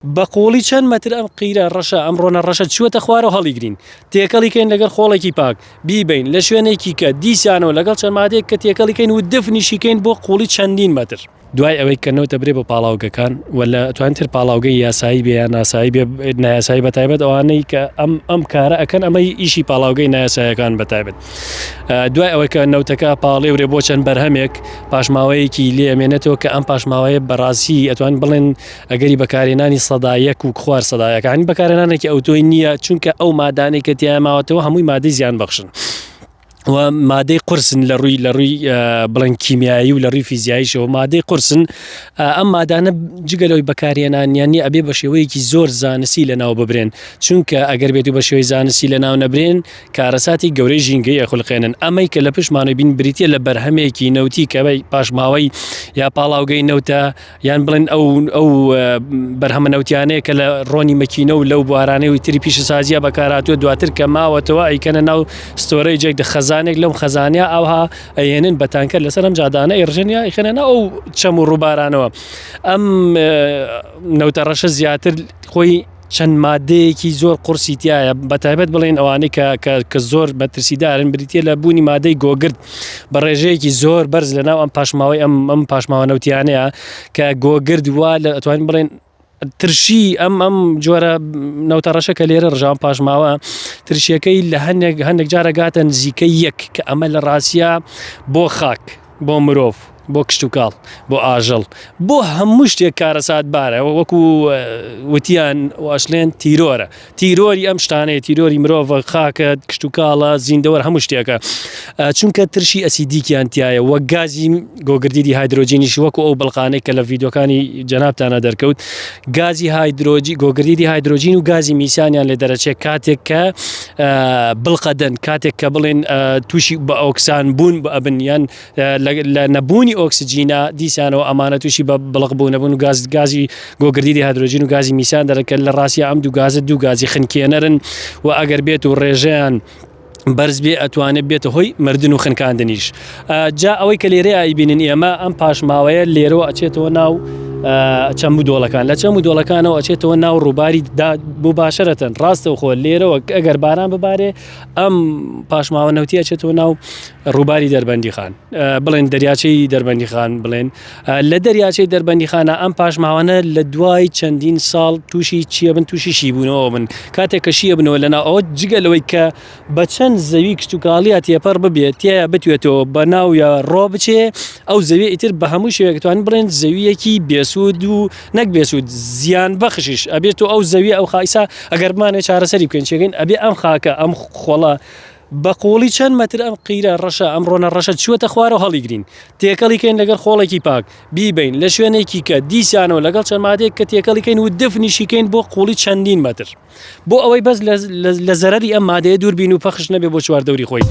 بەقۆڵی چەند مەتر ئەم قیرە ڕەشە ئەم ڕۆنە ڕەشە چووەتە خوارە و هەڵیگرین تێکەڵیکەین لەگەڵ خۆڵێکی پاک بیبین لە شوێنێکی کە دیسانەوە لەگەڵ چەند مادەیەک کە تێکەڵیکەین و دفنیشیکەین بۆ قوڵی چەندین مەتر دوای ئەوەی کەنەوەتە برێ بە پاڵاوگەکان ولا توانتر پاڵاوگەی یاسایی بێ یان ناسایی بێ نایاسایی بەتایبەت ئەوانەی کە ئەم کارە ئەکەن ئەمەی ئیشی پاڵاوگەی نایاسایەکان بەتایبەت دوای ئەوەی کە نەوتەکە پاڵێ ورێ بۆ چەند بەرهەمێک پاشماوەیەکی لێ ئەمێنێتەوە کە ئەم پاشماوەیە بەڕاستی ئەتوان بڵێن ئەگەری بەکارهێنانی سەدایەک و خوار سەدایەکانی بەکارهێنانێکی ئەوتۆی نییە چونکە ئەو مادانێک کە تیا ماوەتەوە هەمووی مادەی زیان بەخشن و مادەی قورسن لە ڕووی بڵێن کیمیایی و لە ڕووی فیزیاییشەوە مادەی قورسن ئەم مادانە جگەلەوەی بەکارهێنانیانی ئەبێ بە شێوەیەکی زۆر زانستی لەناو ببرێن چونکە ئەگەر بێت و بە شێوەی زانستی لەناو نەبرێن کارەساتی گەورەی ژینگەی ئەخولقێنن ئەمەی کە لە پشتمانە بین بریتە لە بەرهەمێکی نەوتی کەبەی پاشماوەی یا پاڵاوگەی نەوتە یان بڵێن ئەو بەرهەمە نەوتیانەیە کە لە ڕۆنی مەکینە و لەو بوارانەی و تری پیشە سازیە بەکارهاتووە دواتر کە ماوەتەوە ئەیکەنە ناو ستۆرەیەک خەزانێک لەم خەزانیا ئەوها ئەهێنن بە تانکەر لەسەر ئەم جادانە ئێڕژێنیا ئیخێنەوە ئەو چەم و ڕووبارانەوە ئەم نەوتە ڕەشە زیاتر خۆی چەند مادەیەکی زۆر قورسی تایە بەتایبەت بڵێن ئەوانەی کە زۆر مەترسیدارن بریتە لە بوونی مادەی گۆگرد بە ڕێژەیەکی زۆر بەرز لەناو ئەم پاشماوەی ئەم پاشماوە نەوتیانەیە کە گۆگرد وا لە ئەتوانین بڵێن ترشی ئەم جۆرە نەوتە ڕەشە کە لێرە ڕژان پاشماوە ترشیەکەی لە هەندێک جارەگاتە نزیکەی یەک کە ئەمە لە ڕاستیە بۆ خاک بۆ مرۆڤ بۆ کشت و کاڵ بۆ ئاژەڵ بۆ هەموو شتێک کارەسات بارە وەکو وتیان واشلێن تیرۆرە تیرۆری ئەم شتانەیە تیرۆری مرۆڤ خاکە کشت و کاڵە زیندەوەر هەموو شتێکە چونکە ترشی ئەسیدیکیان تایە وە گازی گۆگردی دیهایدرۆجینیش وەکو ئەو بەڵقانەی کە لە ڤیدۆکانی جەنابتانە دەرکەوت گازی گۆگردی دیهایدرۆجین و گازی میسانیان لێ دەرەچێت کاتێک کە بڵقەدەن کاتێک کە بڵێن تووشی بە ئۆکسان بوون ئەبن یان لە نەبوونی ئۆکسجینە دیسانەوە ئەمانە تووشی بە بڵق بوو نەبوون و گازی گۆگردی دیهایدرۆجین و گازی میسان دەرەکەن لە ڕاستی ئەم دوو گازی خنکێنەرن و ئەگەر بێت و ڕێژەیان بەرز بێ ئەتوانێت بێتە هۆی مردن و خنکاندنیش جا ئەوەی کە لێرە ئایبینن ئێمە ئەم پاشماوەیە لێرەوە ئەچێتەوە ناو چەمو دۆڵەکان لە چەمو دۆڵەکانەوە ئەچێتەوە ناو ڕووباری مباشرەتەن ڕاستەوخۆ لێرەوە ئەگەر باران ببارێ ئەم پاشماوە نەوتی ئەچێتەوە ناو ڕووباری دەربەندی خان بڵێن دەریاچەی دەربەندی خان بڵێن لە دەریاچەی دەربەندی خانە ئەم پاشماوانە لە دوای چەندین ساڵ تووشی چیە بن تووشی شیبوونەوە بن کاتێک کە شیە بنەوە لەناو ئەوە جگەلەوەی کە بە چەند زەوی کشت و کاڵیە تێپەر ببێت تایە بتوێتەوە بە ناویە ڕۆ بچێ ئەو زەوی ئیتر بە هەموو شێوەیەکتوانین بڵێن زەویەکی بێسوود و نەک بێسوود زیان بەخشیش ئەبێت و ئەو زەوی ئەو خایسا ئەگەرمانێ چارەسەری بکەین چێگەین ئەبێ ئەم خاکە ئەم خۆڵە بەقۆڵی چەند مەتر ئەم قیرە ڕەشە ئەم ڕۆنە ڕەشە چووەتە خوارە و هەڵیگرین تێکەڵیکەین لەگەڵ خۆڵێکی پاک بیبین لە شوێنێکی کە دیسانەوە لەگەڵ چەند مادەیەک کە تێکەڵیکەین و دفنیشیکەین بۆ قوڵی چەندین مەتر بۆ ئەوەی بەس لە زەرەری ئەم مادەیە دووربین و پەخش نەبێ بۆ چواردەوری خۆی.